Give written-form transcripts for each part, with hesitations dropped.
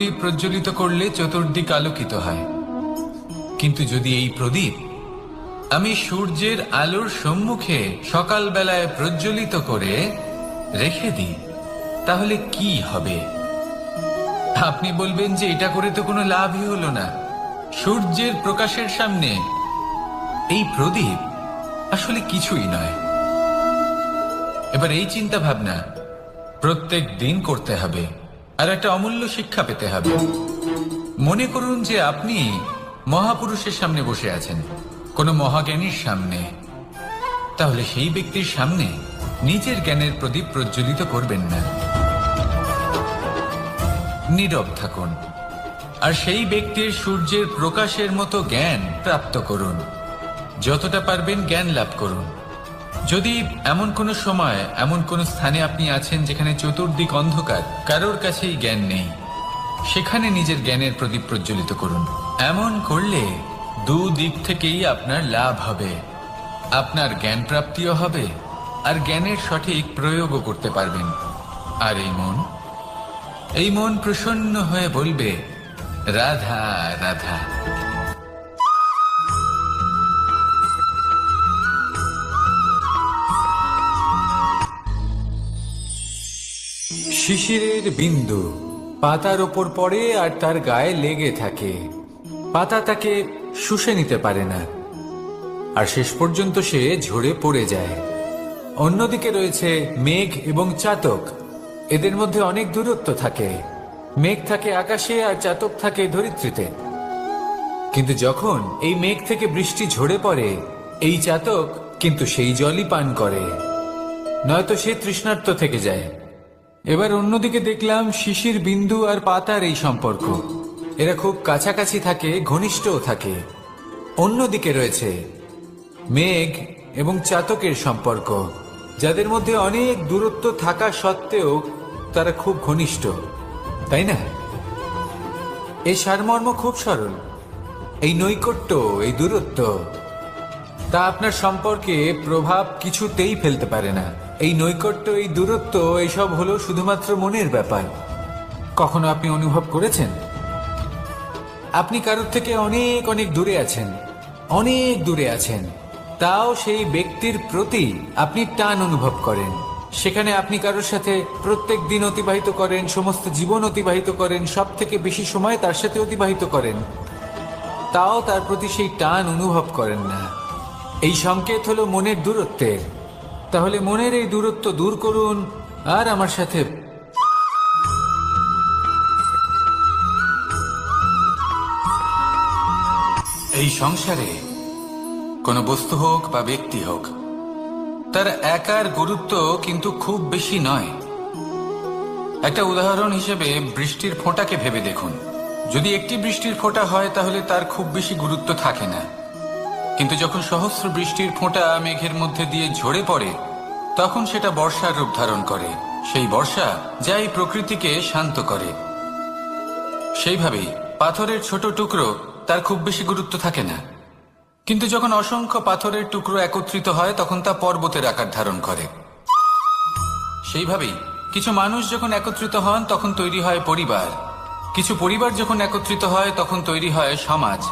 প্রজ্বলিত করলে চতুর্দিক আলোকিত হয়, কিন্তু যদি এই প্রদীপ আমি সূর্যের আলোর সম্মুখে সকালবেলায় প্রজ্বলিত করে রেখে দিই, তাহলে কি হবে? আপনি বলবেন যে এটা করে তো কোনো লাভই হলো না। সূর্যের প্রকাশের সামনে এই প্রদীপ আসলে কিছুই নয়। এবার এই চিন্তা ভাবনা প্রত্যেক দিন করতে হবে, আর একটা অমূল্য শিক্ষা পেতে হবে। মনে করুন যে আপনি মহাপুরুষের সামনে বসে আছেন, কোনো মহাজ্ঞানীর সামনে। তাহলে সেই ব্যক্তির সামনে নিজের জ্ঞানের প্রদীপ প্রজ্বলিত করবেন না, নীরব থাকুন আর সেই ব্যক্তির সূর্যের প্রকাশের মতো জ্ঞান প্রাপ্ত করুন। যতটা পারবেন জ্ঞান লাভ করুন। যদি এমন কোনো সময় এমন কোনো স্থানে আপনি আছেন যেখানে চতুর্দিক অন্ধকার, কারোর কাছেই জ্ঞান নেই, সেখানে নিজের জ্ঞানের প্রদীপ প্রজ্বলিত করুন। এমন করলে দুদিক থেকেই আপনার লাভ হবে। আপনার জ্ঞান প্রাপ্তিও হবে আর জ্ঞানের সঠিক প্রয়োগও করতে পারবেন। আর এই মন প্রসন্ন হয়ে বলবে, রাধা রাধা। শিশিরের বিন্দু পাতার ওপর পড়ে আর তার গায়ে লেগে থাকে। পাতা তাকে শুষে নিতে পারে না, আর শেষ পর্যন্ত সে ঝরে পড়ে যায়। অন্যদিকে রয়েছে মেঘ এবং চাতক। এদের মধ্যে অনেক দূরত্ব থাকে। মেঘ থাকে আকাশে আর চাতক থাকে ধরিত্রীতে। কিন্তু যখন এই মেঘ থেকে বৃষ্টি ঝরে পড়ে, এই চাতক কিন্তু সেই জলই পান করে, নয়তো সে তৃষ্ণার্ত থেকে যায়। এবার অন্যদিকে দেখলাম শিশির বিন্দু আর পাতার এই সম্পর্ক। এরা খুব কাছাকাছি থাকে, ঘনিষ্ঠও থাকে। অন্যদিকে রয়েছে মেঘ এবং চাতকের সম্পর্ক, যাদের মধ্যে অনেক দূরত্ব থাকা সত্ত্বেও তারা খুব ঘনিষ্ঠ, তাই না? এই সারমর্ম খুব সরল। এই নৈকট্য, এই দূরত্ব, তা আপনার সম্পর্কে প্রভাব কিছুতেই ফেলতে পারে না। এই নৈকট্য, এই দূরত্ব, এইসব হলো শুধুমাত্র মনের ব্যাপার। কখনো আপনি অনুভব করেছেন আপনি কারোর থেকে অনেক অনেক দূরে আছেন, অনেক দূরে আছেন, তাও সেই ব্যক্তির প্রতি আপনি টান অনুভব করেন। সেখানে আপনি কারোর সাথে প্রত্যেক দিন অতিবাহিত করেন, সমস্ত জীবন অতিবাহিত করেন, সব থেকে বেশি সময় তার সাথে অতিবাহিত করেন, তাও তার প্রতি সেই টান অনুভব করেন না। এই সংকেত হলো মনের দূরত্বের। তাহলে মনের এই দূরত্ব দূর করুন আর আমার সাথে এই সংসারে কোনো বস্তু হোক বা ব্যক্তি হোক, তার একার গুরুত্ব কিন্তু খুব বেশি নয়। একটা উদাহরণ হিসেবে বৃষ্টির ফোঁটাকে ভেবে দেখুন। যদি একটি বৃষ্টির ফোঁটা হয় তাহলে তার খুব বেশি গুরুত্ব থাকে না, কিন্তু যখন সহস্র বৃষ্টির ফোঁটা মেঘের মধ্যে দিয়ে ঝরে পড়ে, তখন সেটা বর্ষার রূপ ধারণ করে। সেই বর্ষা যা এই প্রকৃতিকে শান্ত করে। সেইভাবেই পাথরের ছোট টুকরো, তার খুব বেশি গুরুত্ব থাকে না, কিন্তু যখন অসংখ্য পাথরের টুকরো একত্রিত হয় তখন তা পর্বতের আকার ধারণ করে। সেইভাবেই কিছু মানুষ যখন একত্রিত হন তখন তৈরি হয় পরিবার। কিছু পরিবার যখন একত্রিত হয় তখন তৈরি হয় সমাজ।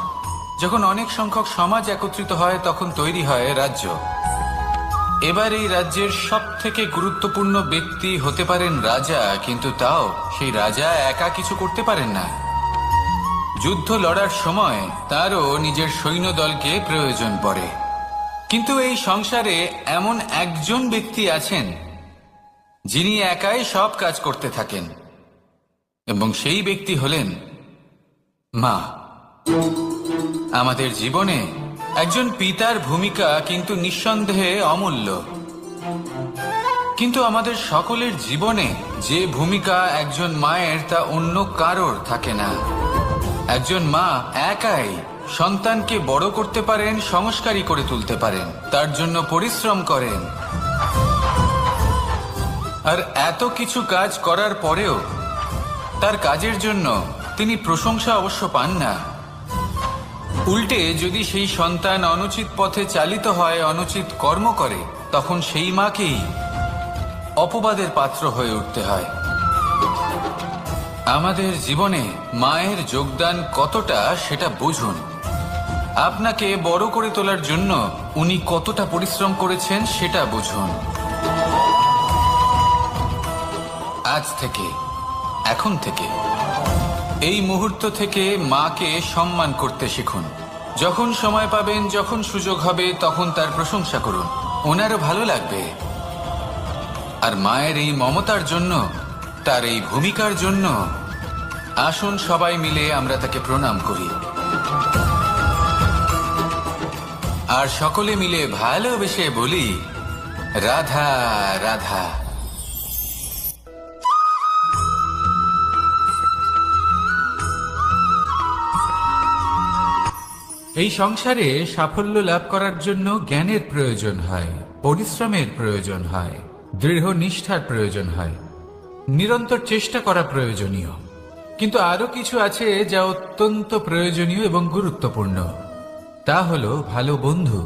যখন অনেক সংখ্যক সমাজ একত্রিত হয় তখন তৈরি হয় রাজ্য। এবার এই রাজ্যের সব থেকে গুরুত্বপূর্ণ ব্যক্তি হতে পারেন রাজা, কিন্তু তাও সেই রাজা একা কিছু করতে পারেন না। যুদ্ধ লড়ার সময় তারও নিজের সৈন্যদলকে প্রয়োজন পড়ে। কিন্তু এই সংসারে এমন একজন ব্যক্তি আছেন যিনি একাই সব কাজ করতে থাকেন, এবং সেই ব্যক্তি হলেন মা। আমাদের জীবনে একজন পিতার ভূমিকা কিন্তু নিঃসন্দেহে অমূল্য, কিন্তু আমাদের সকলের জীবনে যে ভূমিকা একজন মায়ের, তা অন্য কারোর থাকে না। একজন মা একাই সন্তানকে বড় করতে পারেন, সংস্কারী করে তুলতে পারেন, তার জন্য পরিশ্রম করেন। আর এত কিছু কাজ করার পরেও তার কাজের জন্য তিনি প্রশংসা অবশ্য পান না। উল্টে যদি সেই সন্তান অনুচিত পথে চালিত হয়, অনুচিত কর্ম করে, তখন সেই মাকেই অপবাদের পাত্র হয়ে উঠতে হয়। আমাদের জীবনে মায়ের যোগদান কতটা সেটা বুঝুন। আপনাকে বড় করে তোলার জন্য উনি কতটা পরিশ্রম করেছেন সেটা বুঝুন। আজ থেকে, এখন থেকে, এই মুহূর্ত থেকে মাকে সম্মান করতে শিখুন। যখন সময় পাবেন, যখন সুযোগ হবে, তখন তার প্রশংসা করুন। ওনারও ভালো লাগবে। আর মায়ের এই মমতার জন্য, তার এই ভূমিকার জন্য আসুন সবাই মিলে আমরা তাকে প্রণাম করি আর সকলে মিলে ভালোবেসে বলি, রাধা রাধা। এই সংসারে সাফল্য লাভ করার জন্য জ্ঞানের প্রয়োজন হয়, পরিশ্রমের প্রয়োজন হয়, দৃঢ় নিষ্ঠার প্রয়োজন হয়, নিরন্তর চেষ্টা করা প্রয়োজনীয়। কিন্তু আরো কিছু আছে যা অত্যন্ত প্রয়োজনীয় এবং গুরুত্বপূর্ণ। তা হলো ভালো বন্ধু।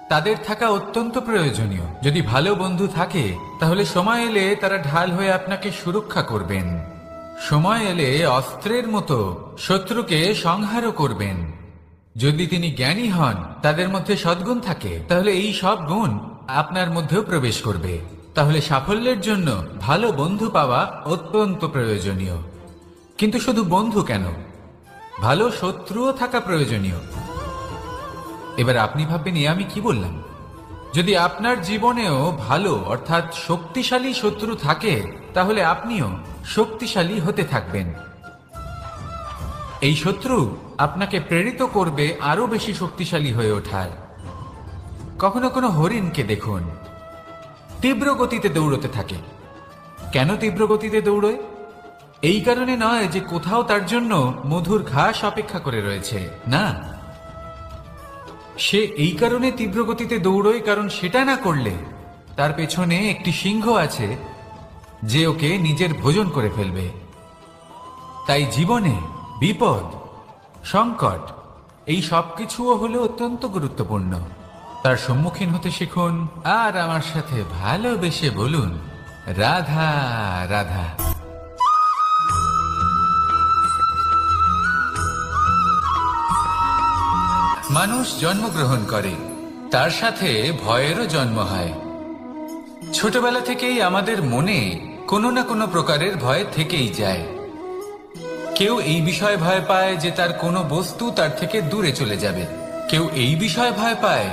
তাদের থাকা অত্যন্ত প্রয়োজনীয়। যদি ভালো বন্ধু থাকে তাহলে সময় এলে তারা ঢাল হয়ে আপনাকে সুরক্ষা করবেন। সময় এলে অস্ত্রের মতো শত্রুকে সংহারও করবেন। যদি তিনি জ্ঞানী হন, তাদের মধ্যে সদ্গুণ থাকে, তাহলে এই সব গুণ আপনার মধ্যেও প্রবেশ করবে। তাহলে সাফল্যের জন্য ভালো বন্ধু পাওয়া অত্যন্ত প্রয়োজনীয়। কিন্তু শুধু বন্ধু কেন, ভালো শত্রুও থাকা প্রয়োজনীয়। এবার আপনি ভাববেন, আমি কি বললাম? যদি আপনার জীবনেও ভালো অর্থাৎ শক্তিশালী শত্রু থাকে, তাহলে আপনিও শক্তিশালী হতে থাকবেন। এই শত্রু আপনাকে প্রেরিত করবে আরো বেশি শক্তিশালী হয়ে ওঠার। কখনো কোনো হরিণকে দেখুন, তীব্র গতিতে দৌড়তে থাকে। কেন তীব্র গতিতে দৌড়য়? এই কারণে নয় যে কোথাও তার জন্য মধুর ঘাস অপেক্ষা করে রয়েছে, না। সে এই কারণে তীব্র গতিতে দৌড়য় কারণ সেটা না করলে তার পেছনে একটি সিংহ আছে যে ওকে নিজের ভোজন করে ফেলবে। তাই জীবনে বিপদ, সংকট, এই সবকিছুও হলো অত্যন্ত গুরুত্বপূর্ণ। তার সম্মুখীন হতে শিখুন আর আমার সাথে ভালোবেসে বলুন, রাধা রাধা। মানুষ জন্মগ্রহণ করে, তার সাথে ভয়েরও জন্ম হয়। ছোটবেলা থেকেই আমাদের মনে কোনো না কোনো প্রকারের ভয় থেকেই যায়। কেউ এই বিষয়ে ভয় পায় যে তার কোনো বস্তু তার থেকে দূরে চলে যাবে। কেউ এই বিষয়ে ভয় পায়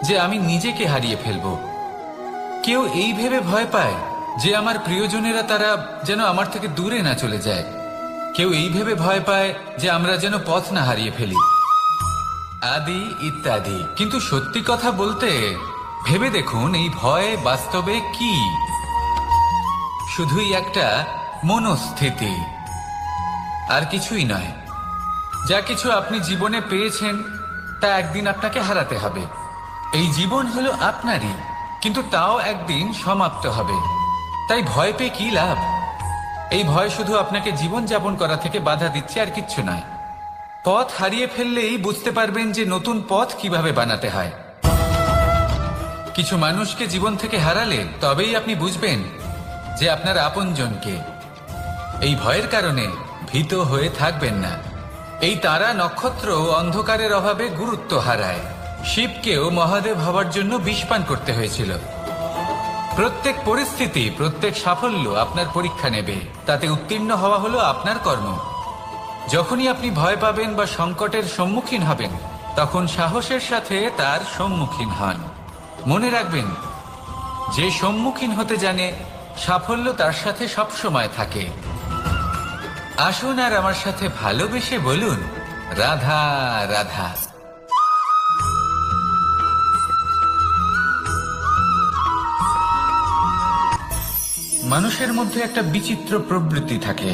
যে আমি নিজেকে হারিয়ে ফেলব। কেউ এই ভেবে ভয় পায় যে আমার প্রিয়জনেরা তারা যেন আমার থেকে দূরে না চলে যায়। কেউ এই ভেবে ভয় পায় যে আমরা যেন পথ না হারিয়ে ফেলি, আদি ইত্যাদি। কিন্তু সত্যি কথা বলতে, ভেবে দেখুন এই ভয় বাস্তবে কি? শুধুই একটা মনস্থিতি, আর কিছুই নয়। যা কিছু আপনি জীবনে পেয়েছেন তা একদিন আপনাকে হারাতে হবে। এই জীবন হলো আপনারই, কিন্তু তাও একদিন সমাপ্ত হবে। তাই ভয় পেয়ে কি লাভ? এই ভয় শুধু আপনাকে জীবন যাপন করা থেকে বাধা দিচ্ছে, আর কিচ্ছু নয়। পথ হারিয়ে ফেললেই বুঝতে পারবেন যে নতুন পথ কিভাবে বানাতে হয়। কিছু মানুষকে জীবন থেকে হারালে তবেই আপনি বুঝবেন যে আপনার আপনজনকে। এই ভয়ের কারণে ভীত হয়ে থাকবেন না। এই তারা নক্ষত্র অন্ধকারের অভাবে গুরুত্ব হারায়। শিবকেও মহাদেব হওয়ার জন্য বিষপান করতে হয়েছিল। প্রত্যেক পরিস্থিতি, প্রত্যেক সাফল্য আপনার পরীক্ষা নেবে। তাতে উত্তীর্ণ হওয়া হলো আপনার কর্ম। যখনই আপনি ভয় পাবেন বা সংকটের সম্মুখীন হবেন, তখন সাহসের সাথে তার সম্মুখীন হন। মনে রাখবেন, যে সম্মুখীন হতে জানে, সাফল্য তার সাথে সবসময় থাকে। আসুন আর আমার সাথে ভালোবেসে বলুন, রাধা রাধা। মানুষের মধ্যে একটা বিচিত্র প্রবৃত্তি থাকে,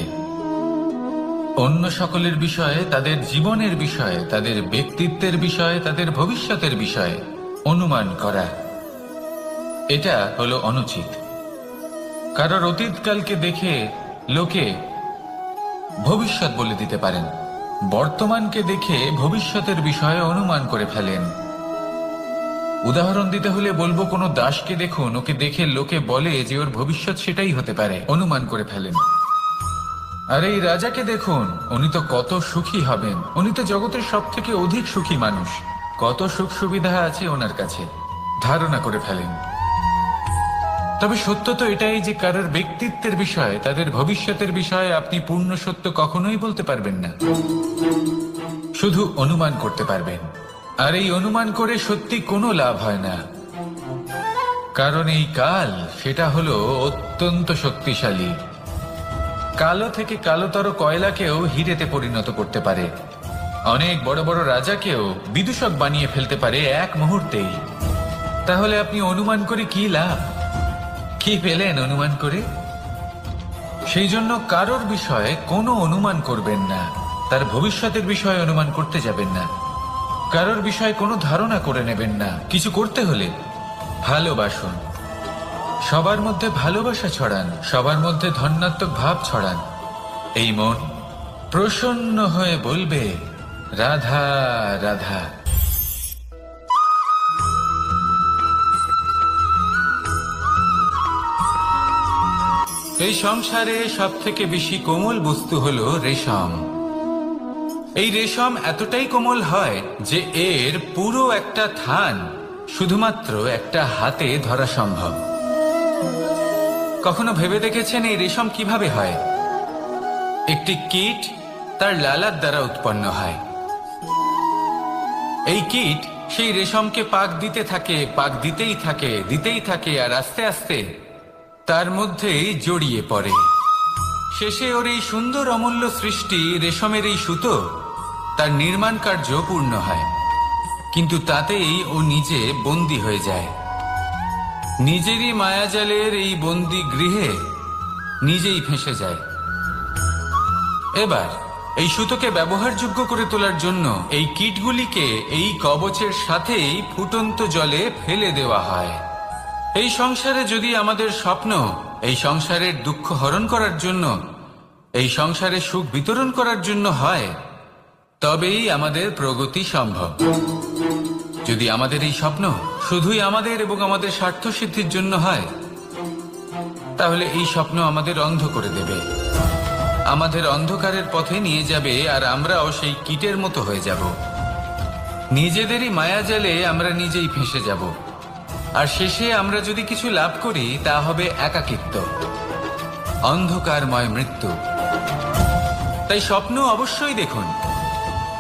অন্য সকলের বিষয়ে, তাদের জীবনের বিষয়ে, তাদের ব্যক্তিত্বের বিষয়ে, তাদের ভবিষ্যতের বিষয়ে অনুমান করা। এটা হলো অনুচিত। কারোর অতীতকালকে দেখে লোকে ভবিষ্যৎ বলে দিতে পারেন, বর্তমানকে দেখে ভবিষ্যতের বিষয়ে অনুমান করে ফেলেন। উদাহরণ দিতে হলে বলবো, কোনো দাসকে দেখুন, ওকে দেখে লোকে বলে যে ওর ভবিষ্যৎ সেটাই হতে পারে, অনুমান করে ফেলেন। আর এই রাজাকে দেখুন, উনি তো কত সুখী হবেন। উনি তো জগতের সব থেকে অধিক সুখী মানুষ। কত সুখ সুবিধা আছে ওনার কাছে, ধারণা করে ফেলেন। তবে সত্য তো এটাই যে কারোর ব্যক্তিত্বের বিষয়ে, তাদের ভবিষ্যতের বিষয়ে আপনি পূর্ণ সত্য কখনোই বলতে পারবেন না, শুধু অনুমান করতে পারবেন। আর এই অনুমান করে সত্যি কোনো লাভ হয় না, কারণ এই কাল সেটা হলো অত্যন্ত শক্তিশালী। কালো থেকে কালোতর কয়লাকেও হিরেতে পরিণত করতে পারে, অনেক বড় বড় রাজাকেও বিদূষক বানিয়ে ফেলতে পারে এক মুহূর্তেই। তাহলে আপনি অনুমান করে কি লাভ? কি পেলেন অনুমান করে? সেই জন্য কারোর বিষয়ে কোনো অনুমান করবেন না, তার ভবিষ্যতের বিষয়ে অনুমান করতে যাবেন না, কারোর বিষয়ে কোনো ধারণা করে নেবেন না। কিছু করতে হলে ভালোবাসুন, সবার মধ্যে ভালোবাসা ছড়ান, সবার মধ্যে ধন্যাত্মক ভাব ছড়ান। এই মন প্রসন্ন হয়ে বলবে রাধা রাধা। এই সংসারে সব থেকে বেশি কোমল বস্তু হলো রেশম। এই রেশম এতটাই কোমল হয় যে এর পুরো একটা থান শুধুমাত্র একটা হাতে ধরা সম্ভব। কখনো ভেবে দেখেছেন এই রেশম কিভাবে হয়? একটি কীট তার লালার দ্বারা উৎপন্ন হয়। এই কীট সেই রেশমকে পাক দিতে থাকে, পাক দিতেই থাকে, আর আস্তে আস্তে তার মধ্যেই জড়িয়ে পড়ে। শেষে ওর এই সুন্দর অমূল্য সৃষ্টি রেশমের এই সুতো, তার নির্মাণ কার্য পূর্ণ হয়, কিন্তু তাতেই ও নিজে বন্দী হয়ে যায়। নিজেরই মায়াজালের এই বন্দী গৃহে নিজেই ফেঁসে যায়। এবার এই সুতোকে ব্যবহারযোগ্য করে তোলার জন্য এই কীটগুলিকে এই কবচের সাথেই ফুটন্ত জলে ফেলে দেওয়া হয়। এই সংসারে যদি আমাদের স্বপ্ন এই সংসারের দুঃখ হরণ করার জন্য, এই সংসারে সুখ বিতরণ করার জন্য হয়, তবেই আমাদের প্রগতি সম্ভব। যদি আমাদের এই স্বপ্ন শুধুই আমাদের এবং আমাদের স্বার্থ সিদ্ধির জন্য হয়, তাহলে এই স্বপ্ন আমাদের অন্ধ করে দেবে, আমাদের অন্ধকারের পথে নিয়ে যাবে, আর আমরাও সেই কীটের মতো হয়ে যাব। নিজেদেরই মায়াজালে আমরা নিজেই ফেঁসে যাব, আর শেষে আমরা যদি কিছু লাভ করি তা হবে একাকিত্ব, অন্ধকারময় মৃত্যু। তাই স্বপ্ন অবশ্যই দেখুন,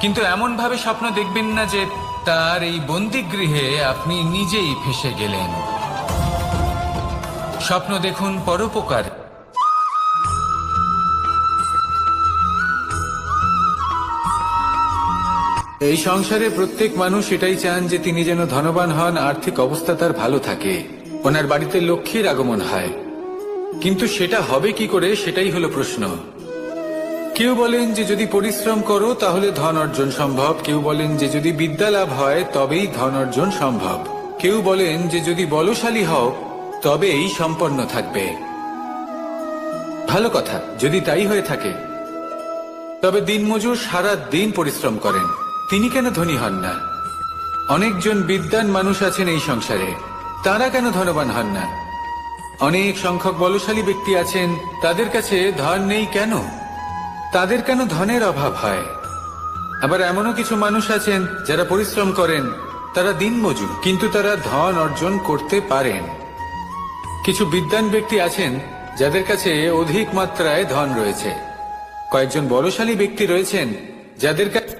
কিন্তু এমন ভাবে স্বপ্ন দেখবেন না যে তার এই বন্দিগৃহে আপনি নিজেই ফেঁসে গেলেন। স্বপ্ন দেখুন পরোপকার। এই সংসারে প্রত্যেক মানুষ এটাই চান যে তিনি যেন ধনবান হন, আর্থিক অবস্থা তার ভালো থাকে, ওনার বাড়িতে লক্ষ্মীর আগমন হয়। কিন্তু সেটা হবে কি করে, সেটাই হলো প্রশ্ন। কেউ বলেন যে যদি পরিশ্রম করো তাহলে ধন অর্জন সম্ভব, কেউ বলেন যে যদি বিদ্যা লাভ হয় তবেই ধন অর্জন সম্ভব, কেউ বলেন যে যদি বলশালী হও তবেই সম্পন্ন থাকবে। ভালো কথা, যদি তাই হয়ে থাকে, তবে দিনমজুর সারা দিন পরিশ্রম করেন, তিনি কেন ধনী হন না? অনেকজন বিদ্বান মানুষ আছেন এই সংসারে, তারা কেন ধনবান হন না? অনেক সংখ্যক বলশালী ব্যক্তি আছেন, তাদের কাছে ধন নেই কেন? তাদের কেন ধনের অভাব হয়? আবার এমনও কিছু মানুষ আছেন যারা পরিশ্রম করেন, তারা দিনমজুর, কিন্তু তারা ধন অর্জন করতে পারেন। কিছু বিদ্বান ব্যক্তি আছেন যাদের কাছে অধিক মাত্রায় ধন রয়েছে, কয়েকজন বলশালী ব্যক্তি রয়েছেন যাদের কাছে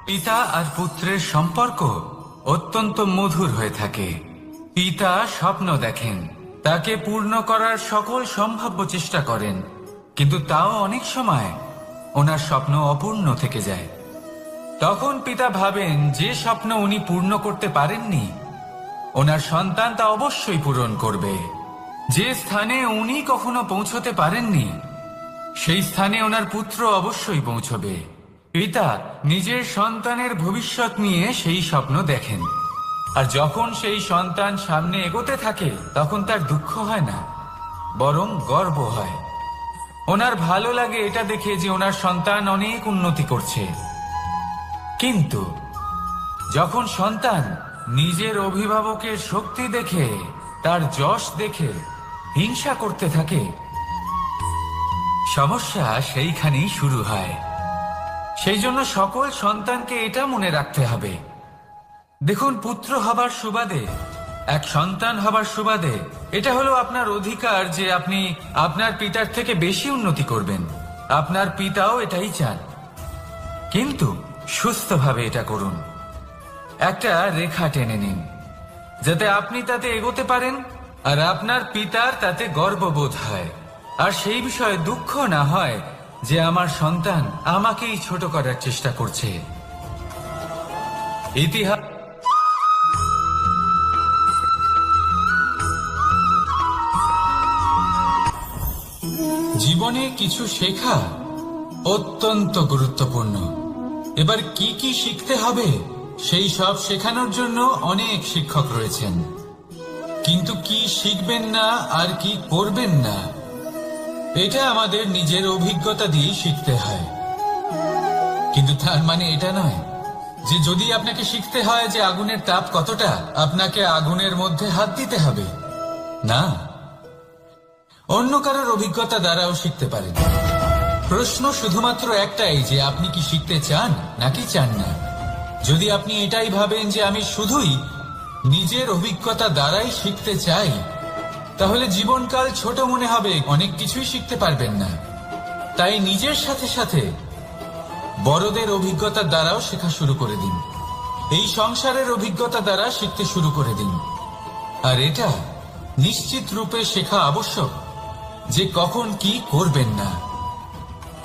পিতা আর পুত্রের সম্পর্ক অত্যন্ত মধুর হয়ে থাকে। পিতা স্বপ্ন দেখেন, তাকে পূর্ণ করার সকল সম্ভাব্য চেষ্টা করেন, কিন্তু তাও অনেক সময় ওনার স্বপ্ন অপূর্ণ থেকে যায়। তখন পিতা ভাবেন যে স্বপ্ন উনি পূর্ণ করতে পারেননি, ওনার সন্তান তা অবশ্যই পূরণ করবে। যে স্থানে উনি কখনো পৌঁছতে পারেননি, সেই স্থানে ওনার পুত্র অবশ্যই পৌঁছবে। পিতা নিজের সন্তানের ভবিষ্যৎ নিয়ে সেই স্বপ্ন দেখেন, আর যখন সেই সন্তান সামনে এগোতে থাকে তখন তার দুঃখ হয় না, বরং গর্ব হয়। ওনার ভালো লাগে এটা দেখে যে ওনার সন্তান অনেক উন্নতি করছে। কিন্তু যখন সন্তান নিজের অভিভাবকের শক্তি দেখে, তার যশ দেখে হিংসা করতে থাকে, সমস্যা সেইখানেই শুরু হয়। সেই জন্য সকল সন্তানকে এটা মনে রাখতে হবে, দেখুন, পুত্র হবার সুবাদে, এক সন্তান হবার সুবাদে এটা হলো আপনার অধিকার যে আপনি আপনার পিতার থেকে বেশি উন্নতি করবেন। আপনার পিতাও এটাই চান, কিন্তু সুস্থভাবে এটা করুন। একটা রেখা টেনে নিন যাতে আপনি তাতে এগোতে পারেন আর আপনার পিতার তাতে গর্ববোধ হয়, আর সেই বিষয়ে দুঃখ না হয় যে আমার সন্তান আমাকেই ছোট করার চেষ্টা করছে। ইতিহাস জীবনে কিছু শেখা অত্যন্ত গুরুত্বপূর্ণ। এবার কি কি শিখতে হবে সেই সব শেখানোর জন্য অনেক শিক্ষক রয়েছেন, কিন্তু কি শিখবেন না আর কি করবেন না এটা আমাদের নিজের অভিজ্ঞতা দিয়ে শিখতে হয়। কিন্তু তার মানে এটা নয় যে যদি আপনাকে শিখতে হয় যে আগুনের তাপ কতটা, আপনাকে আগুনের মধ্যে হাত দিতে হবে। না, অন্য কারোর অভিজ্ঞতা দ্বারাও শিখতে পারেন। প্রশ্ন শুধুমাত্র একটাই যে আপনি কি শিখতে চান নাকি চান না। যদি আপনি এটাই ভাবেন যে আমি শুধুই নিজের অভিজ্ঞতা দ্বারাই শিখতে চাই, তাহলে জীবনকাল ছোট মনে হবে, অনেক কিছুই শিখতে পারবেন না। তাই নিজের সাথে সাথে বড়দের অভিজ্ঞতার দ্বারাও শেখা শুরু করে দিন। এই সংসারের অভিজ্ঞতা দ্বারা শিখতে শুরু করে দিন। আর এটা নিশ্চিত রূপে শেখা আবশ্যক যে কখন কি করবেন না,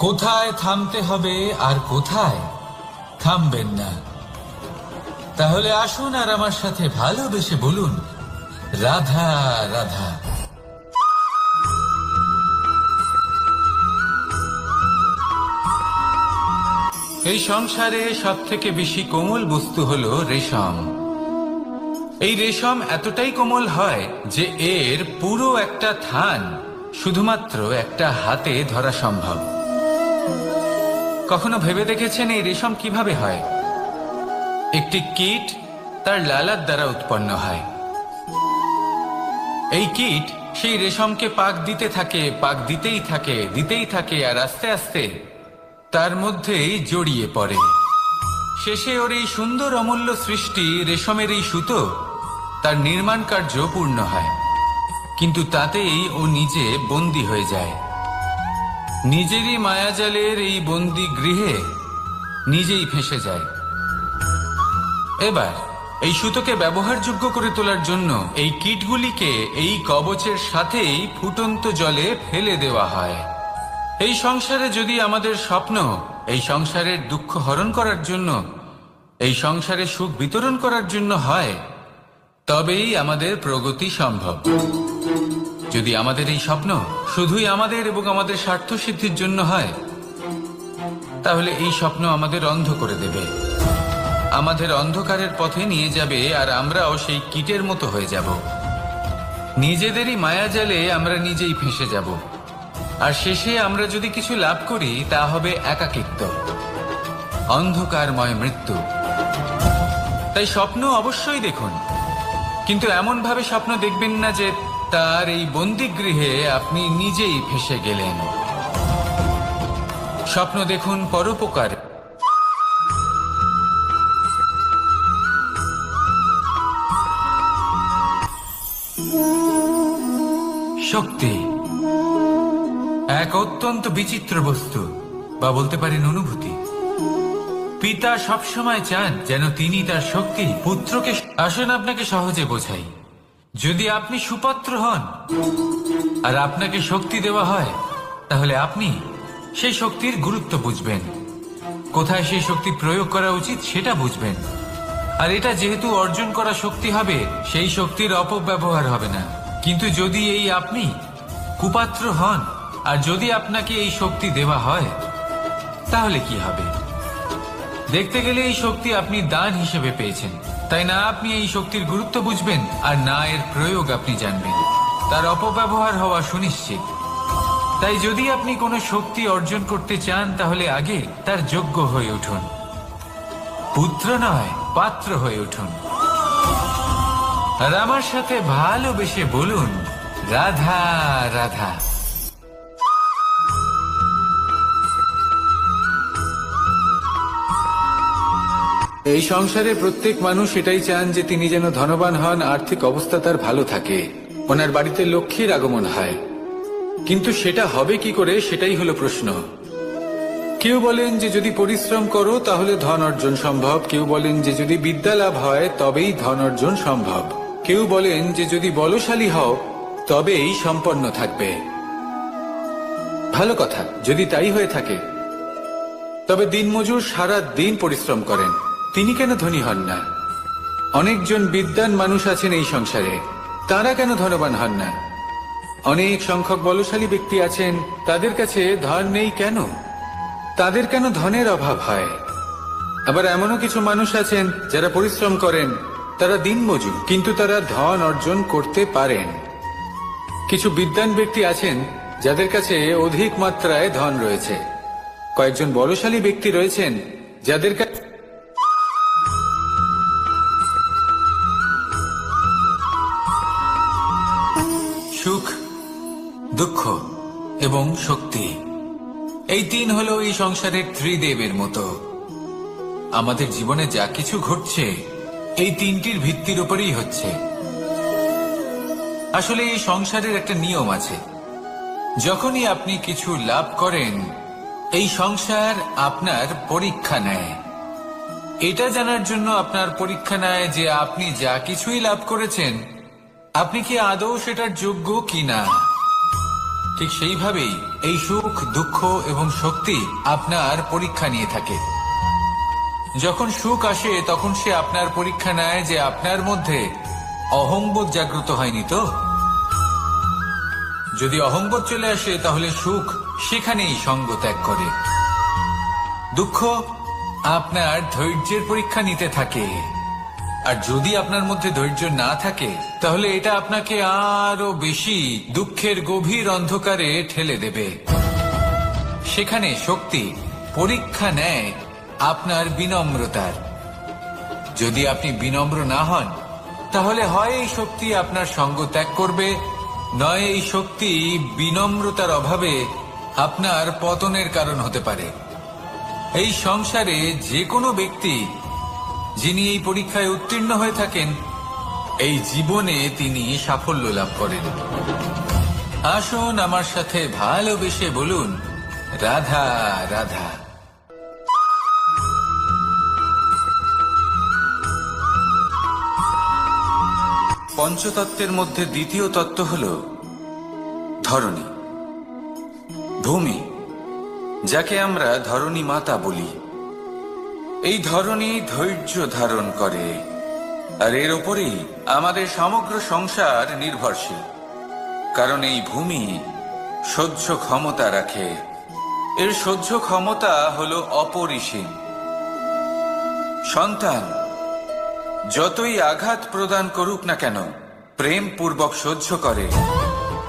কোথায় থামতে হবে আর কোথায় থামবেন না। তাহলে আসুন আর আমার সাথে ভালোবেসে বলুন, রাধা রাধা। এই সংসারে সব থেকে বেশি কোমল বস্তু হলো রেশম। এই রেশম এতটাই কোমল হয় যে এর পুরো একটা থান শুধুমাত্র একটা হাতে ধরা সম্ভব। কখনো ভেবে দেখেছেন এই রেশম কিভাবে হয়? একটি কীট তার লালার দ্বারা উৎপন্ন হয়। এই কীট সেই রেশমকে পাক দিতে থাকে, পাক দিতেই থাকে, আর আস্তে আস্তে তার মধ্যেই জড়িয়ে পড়ে। শেষে ওর এই সুন্দর অমূল্য সৃষ্টি রেশমের এই সুতো তার নির্মাণ কার্য পূর্ণ হয়, কিন্তু তাতেই ও নিজে বন্দী হয়ে যায়। নিজেরই মায়াজালের এই বন্দী গৃহে নিজেই ফেঁসে যায়। এবার এই সুতোকে ব্যবহারযোগ্য করে তোলার জন্য এই কীটগুলিকে এই কবচের সাথেই ফুটন্ত জলে ফেলে দেওয়া হয়। এই সংসারে যদি আমাদের স্বপ্ন এই সংসারের দুঃখ হরণ করার জন্য, এই সংসারে সুখ বিতরণ করার জন্য হয়, তবেই আমাদের প্রগতি সম্ভব। যদি আমাদের এই স্বপ্ন শুধুই আমাদের এবং আমাদের স্বার্থ সিদ্ধির জন্য হয়, তাহলে এই স্বপ্ন আমাদের অন্ধ করে দেবে, আমাদের অন্ধকারের পথে নিয়ে যাবে, আর আমরাও সেই কীটের মতো হয়ে যাব। নিজেদেরই মায়াজালে আমরা নিজেই ফেঁসে যাব, আর শেষে আমরা যদি কিছু লাভ করি তা হবে একাকিত্ব, অন্ধকারময় মৃত্যু। তাই স্বপ্ন অবশ্যই দেখুন, কিন্তু এমন ভাবে স্বপ্ন দেখবেন না যে তার এই বন্দিগৃহে আপনি নিজেই ফেঁসে গেলেন। স্বপ্ন দেখুন পরোপকার। শক্তি এক অত্যন্ত বিচিত্র বস্তু, বা বলতে পারেন অনুভূতি। পিতা সবসময় চান যেন তিনি তার শক্তি পুত্রকে। আসুন আপনাকে সহজে বোঝাই। যদি আপনি সুপাত্র হন আর আপনাকে শক্তি দেওয়া হয়, তাহলে আপনি সেই শক্তির গুরুত্ব বুঝবেন, কোথায় সেই শক্তি প্রয়োগ করা উচিত সেটা বুঝবেন। আর এটা যেহেতু অর্জন করা শক্তি হবে, সেই শক্তির অপব্যবহার হবে না। কিন্তু যদি এই আপনি কুপাত্র হন আর যদি আপনাকে এই শক্তি দেওয়া হয়, তাহলে কি হবে? দেখতে গেলে এই শক্তি আপনি দান হিসেবে পেয়েছেন, তাই না আপনি এই শক্তির গুরুত্ব বুঝবেন আর না এর প্রয়োগ আপনি জানবেন। তার অপব্যবহার হওয়া সুনিশ্চিত। তাই যদি আপনি কোনো শক্তি অর্জন করতে চান, তাহলে আগে তার যোগ্য হয়ে উঠুন, পুত্র নয় পাত্র হয়ে উঠুন। আর আমার সাথে ভালোবেসে বলুন, রাধা রাধা। এই সংসারে প্রত্যেক মানুষ এটাই চান যে তিনি যেন ধনবান হন, আর্থিক অবস্থা তার ভালো থাকে, ওনার বাড়িতে লক্ষ্মীর আগমন হয়। কিন্তু সেটা হবে কি করে, সেটাই হলো প্রশ্ন। কেউ বলেন যে যদি পরিশ্রম করো তাহলে ধন অর্জন সম্ভব, কেউ বলেন যে যদি বিদ্যা লাভ হয় তবেই ধন অর্জন সম্ভব, কেউ বলেন যে যদি বলশালী হও তবেই সম্পন্ন থাকবে। ভালো কথা, যদি তাই হয়ে থাকে, তবে দিনমজুর সারা দিন পরিশ্রম করেন, তিনি কেন ধনী হন না? অনেকজন বিদ্বান মানুষ আছেন এই সংসারে, তারা কেন ধনবান হন না? অনেক সংখ্যক বলশালী ব্যক্তি আছেন, তাদের কাছে ধন নেই কেন? তাদের কেন ধনের অভাব হয়? আবার এমনও কিছু মানুষ আছেন যারা পরিশ্রম করেন, তারা দিনমজুর, কিন্তু তারা ধন অর্জন করতে পারেন। কিছু বিদ্বান ব্যক্তি আছেন যাদের কাছে অধিক মাত্রায় ধন রয়েছে, কয়েকজন বলশালী ব্যক্তি রয়েছেন যাদের কাছে সুখ, দুঃখ এবং শক্তি, এই তিন হলো এই সংসারের ত্রিদেবের মতো। আমাদের জীবনে যা কিছু ঘটছে এই তিনটির ভিত্তির উপরেই হচ্ছে। আসলে এই সংসারের একটা নিয়ম আছে, যখনই আপনি কিছু লাভ করেন এই সংসার আপনার পরীক্ষা নেয়। এটা জানার জন্য আপনার পরীক্ষা নেয় যে আপনি যা কিছুই লাভ করেছেন আপনি কি আদৌ সেটার যোগ্য কিনা। ঠিক সেইভাবেই এই সুখ, দুঃখ এবং শক্তি আপনার পরীক্ষা নিয়ে থাকে। যখন সুখ আসে তখন সে আপনার পরীক্ষা নেয় যে আপনার মধ্যে অহংবোধ জাগ্রত হয়নি তো। যদি অহংবোধ চলে আসে তাহলে সুখ সেখানেই সঙ্গ ত্যাগ করে। দুঃখ আপনার ধৈর্যের পরীক্ষা নিতে থাকে, আর যদি আপনার মধ্যে ধৈর্য না থাকে তাহলে এটা আপনাকে আরো বেশি দুঃখের গভীর অন্ধকারে ঠেলে দেবে। সেখানে শক্তি পরীক্ষা নেয় আপনার বিনম্রতার। যদি আপনি বিনম্র না হন তাহলে হয় এই শক্তি আপনার সঙ্গ ত্যাগ করবে, নয় এই শক্তি বিনম্রতার অভাবে আপনার পতনের কারণ হতে পারে। এই সংসারে যে কোনো ব্যক্তি যিনি এই পরীক্ষায় উত্তীর্ণ হয়ে থাকেন এই জীবনে তিনি সাফল্য লাভ করেন। আসুন আমার সাথে ভালোবেসে বলুন, রাধা রাধা। পঞ্চতত্ত্বের মধ্যে দ্বিতীয় তত্ত্ব হল ধরণী, ভূমি, যাকে আমরা ধরণী মাতা বলি। এই ধরণী ধৈর্য ধারণ করে, আর এর ওপরেই আমাদের সমগ্র সংসার নির্ভরশীল। কারণ এই ভূমি সহ্য ক্ষমতা রাখে, এর সহ্য ক্ষমতা হলো অপরিসীম। সন্তান যতই আঘাত প্রদান করুক না কেন প্রেম পূর্বক সহ্য করে,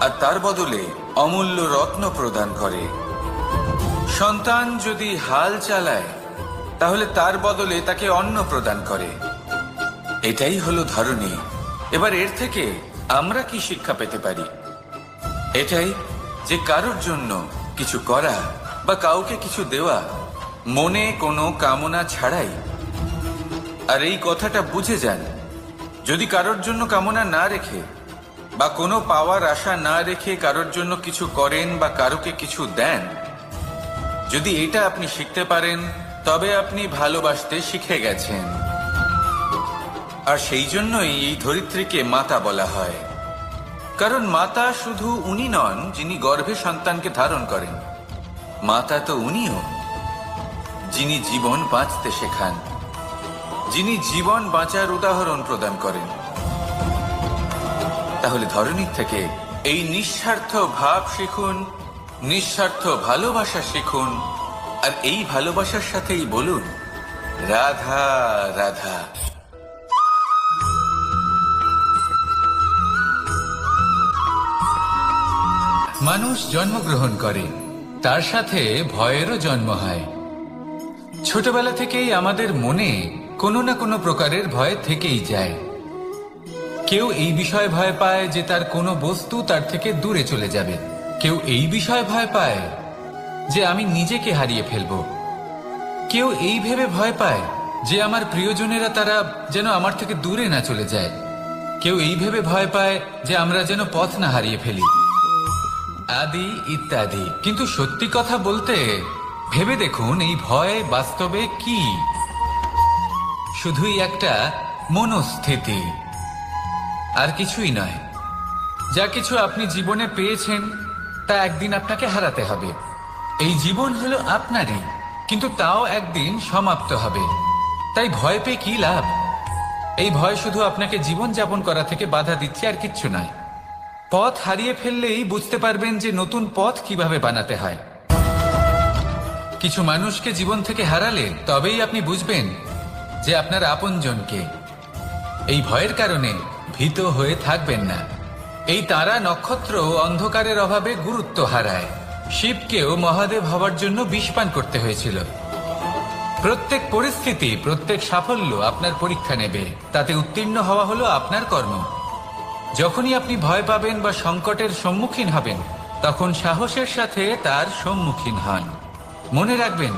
আর তার বদলে অমূল্য রত্ন প্রদান করে। সন্তান যদি হাল চালায় তাহলে তার বদলে তাকে অন্ন প্রদান করে। এটাই হলো ধরণী। এবার এর থেকে আমরা কি শিক্ষা পেতে পারি? এটাই যে কারোর জন্য কিছু করা বা কাউকে কিছু দেওয়া মনে কোনো কামনা ছাড়াই। আর এই কথাটা বুঝে যান, যদি কারোর জন্য কামনা না রেখে বা কোনো পাওয়ার আশা না রেখে কারোর জন্য কিছু করেন বা কারোকে কিছু দেন, যদি এটা আপনি শিখতে পারেন তবে আপনি ভালোবাসতে শিখে গেছেন। আর সেই জন্যই এই ধরিত্রীকে মাতা বলা হয়। কারণ মাতা শুধু উনি নন যিনি গর্ভে সন্তানকে ধারণ করেন, মাতা তো উনিও যিনি জীবন বাঁচতে শেখান, যিনি জীবন বাঁচার উদাহরণ প্রদান করেন। তাহলে ধরণীর থেকে এই নিঃস্বার্থ ভাব শিখুন, নিঃস্বার্থ ভালোবাসা শিখুন, আর এই ভালোবাসার সাথেই বলুন, রাধা রাধা। মানুষ জন্মগ্রহণ করে, তার সাথে ভয়েরও জন্ম হয়। ছোটবেলা থেকেই আমাদের মনে কোনো না কোনো প্রকারের ভয় থেকেই যায়। কেউ এই বিষয়ে ভয় পায় যে তার কোনো বস্তু তার থেকে দূরে চলে যাবে। কেউ এই বিষয়ে ভয় পায় যে আমি নিজেকে হারিয়ে ফেলব। কেউ এই ভেবে ভয় পায় যে আমার প্রিয়জনেরা তারা যেন আমার থেকে দূরে না চলে যায়। কেউ এই ভেবে ভয় পায় যে আমরা যেন পথ না হারিয়ে ফেলি, আদি ইত্যাদি। কিন্তু সত্যি কথা বলতে ভেবে দেখুন, এই ভয় বাস্তবে কি? শুধুই একটা মনস্থিতি, আর কিছুই নয়। যা কিছু আপনি জীবনে পেয়েছেন তা একদিন আপনাকে হারাতে হবে। এই জীবন হলো আপনারই, কিন্তু তাও একদিন সমাপ্ত হবে। তাই ভয় পেয়ে কি লাভ? এই ভয় শুধু আপনাকে জীবন যাপন করা থেকে বাধা দিচ্ছে, আর কিচ্ছু নয়। পথ হারিয়ে ফেললেই বুঝতে পারবেন যে নতুন পথ কিভাবে বানাতে হয়। কিছু মানুষকে জীবন থেকে হারালে তবেই আপনি বুঝবেন যে আপনার আপনজনকে। এই ভয়ের কারণে ভীত হয়ে থাকবেন না। এই তারা নক্ষত্র অন্ধকারের অভাবে গুরুত্ব হারায়। শিবকেও মহাদেব হওয়ার জন্য বিষপান করতে হয়েছিল। প্রত্যেক পরিস্থিতি, প্রত্যেক সাফল্য আপনার পরীক্ষা নেবে। তাতে উত্তীর্ণ হওয়া হলো আপনার কর্ম। যখনই আপনি ভয় পাবেন বা সংকটের সম্মুখীন হবেন, তখন সাহসের সাথে তার সম্মুখীন হন। মনে রাখবেন,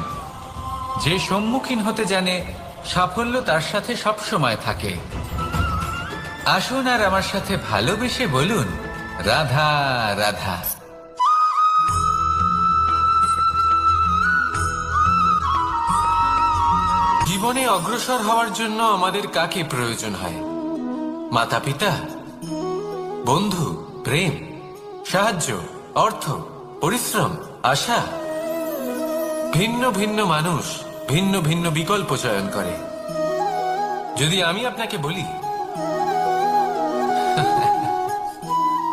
যে সম্মুখীন হতে জানে সাফল্য তার সাথে সবসময় থাকে। আসুন আর আমার সাথে ভালোবেসে বলুন, রাধা রাধা। জীবনে অগ্রসর হওয়ার জন্য আমাদের কাকে প্রয়োজন হয়? মাতা পিতা, বন্ধু, প্রেম, সাহায্য, অর্থ, পরিশ্রম, আশা। ভিন্ন ভিন্ন মানুষ ভিন্ন ভিন্ন বিকল্প চয়ন করে। যদি আমি আপনাকে বলি,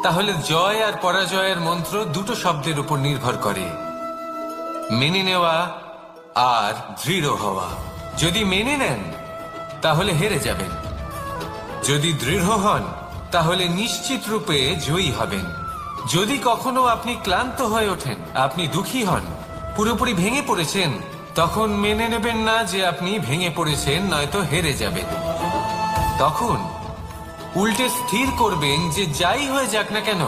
তাহলে জয় আর পরাজয়ের মন্ত্র দুটো শব্দের উপর নির্ভর করে, মেনে নেওয়া আর দৃঢ় হওয়া। যদি মেনে নেন তাহলে হেরে যাবেন, যদি দৃঢ় হন তাহলে নিশ্চিত রূপে জয়ী হবেন। যদি কখনো আপনি ক্লান্ত হয়ে ওঠেন, আপনি দুঃখী হন, পুরোপুরি ভেঙে পড়েছেন, তখন মেনে নেবেন না যে আপনি ভেঙে পড়েছেন, নয়তো হেরে যাবেন। তখন উল্টে স্থির করবেন যে যাই হয়ে যাক না কেন,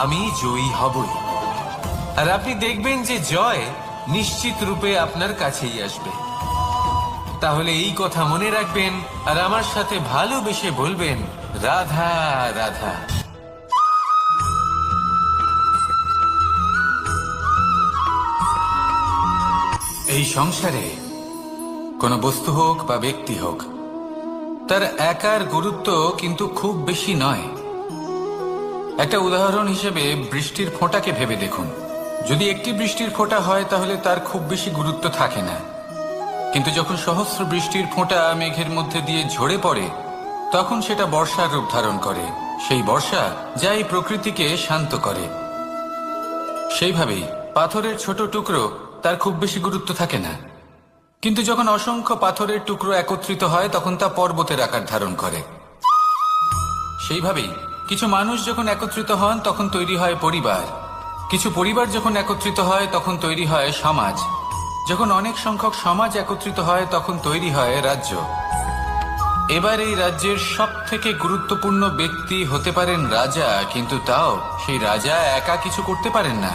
আমি জয়ী হবই। আর আপনি দেখবেন যে জয় নিশ্চিত রূপে আপনার কাছেই আসবে। তাহলে এই কথা মনে রাখবেন আর আমার সাথে ভালোবেসে বলবেন, রাধা রাধা। এই সংসারে কোনো বস্তু হোক বা ব্যক্তি হোক, তার একার গুরুত্ব কিন্তু খুব বেশি নয়। একটা উদাহরণ হিসেবে বৃষ্টির ফোঁটাকে ভেবে দেখুন। যদি একটি বৃষ্টির ফোঁটা হয় তাহলে তার খুব বেশি গুরুত্ব থাকে না, কিন্তু যখন সহস্র বৃষ্টির ফোঁটা মেঘের মধ্যে দিয়ে ঝরে পড়ে, তখন সেটা বর্ষার রূপ ধারণ করে। সেই বর্ষা যা এই প্রকৃতিকে শান্ত করে। সেইভাবেই পাথরের ছোট টুকরো, তার খুব বেশি গুরুত্ব থাকে না, কিন্তু যখন অসংখ্য পাথরের টুকরো একত্রিত হয় তখন তা পর্বতের আকার ধারণ করে। সেইভাবেই কিছু মানুষ যখন একত্রিত হন তখন তৈরি হয় পরিবার। কিছু পরিবার যখন একত্রিত হয় তখন তৈরি হয় সমাজ। যখন অনেক সংখ্যক সমাজ একত্রিত হয় তখন তৈরি হয় রাজ্য। এবার এই রাজ্যের সব থেকে গুরুত্বপূর্ণ ব্যক্তি হতে পারেন রাজা, কিন্তু তাও সেই রাজা একা কিছু করতে পারেন না।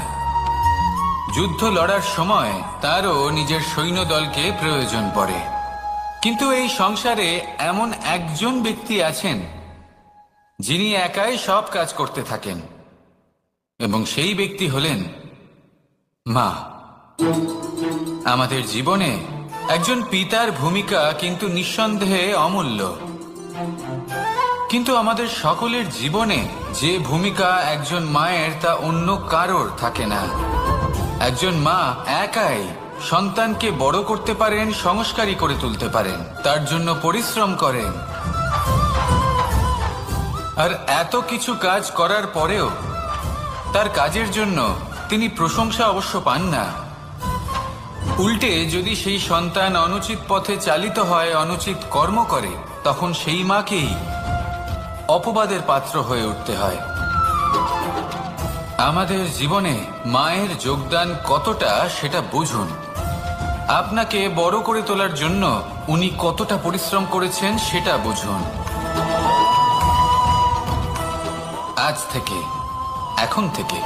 যুদ্ধ লড়ার সময় তারও নিজের সৈন্যদলকে প্রয়োজন পড়ে। কিন্তু এই সংসারে এমন একজন ব্যক্তি আছেন যিনি একাই সব কাজ করতে থাকেন, এবং সেই ব্যক্তি হলেন মা। আমাদের জীবনে একজন পিতার ভূমিকা কিন্তু নিঃসন্দেহে অমূল্য, কিন্তু আমাদের সকলের জীবনে যে ভূমিকা একজন মায়ের তা অন্য কারোর থাকে না। একজন মা একাই সন্তানকে বড় করতে পারেন, সংস্কারী করে তুলতে পারেন, তার জন্য পরিশ্রম করেন। আর এত কিছু কাজ করার পরেও তার কাজের জন্য তিনি প্রশংসা অবশ্য পান না। উল্টে যদি সেই সন্তান অনুচিত পথে চালিত হয়, অনুচিত কর্ম করে, তখন সেই মাকেই অপবাদের পাত্র হয়ে উঠতে হয়। আমাদের জীবনে মায়ের যোগদান কতটা সেটা বুঝুন। আপনাকে বড় করে তোলার জন্য উনি কতটা পরিশ্রম করেছেন সেটা বুঝুন। থেকে, এখন থেকে।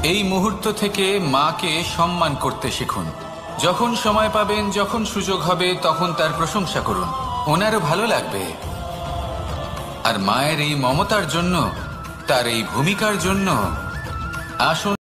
এই মুহূর্ত থেকে মাকে সম্মান করতে শিখুন। যখন সময় পাবেন, যখন সুযোগ হবে, তখন তার প্রশংসা করুন। ওনারও ভালো লাগবে। আর মায়ের এই মমতার জন্য, তার এই ভূমিকার জন্য আসুন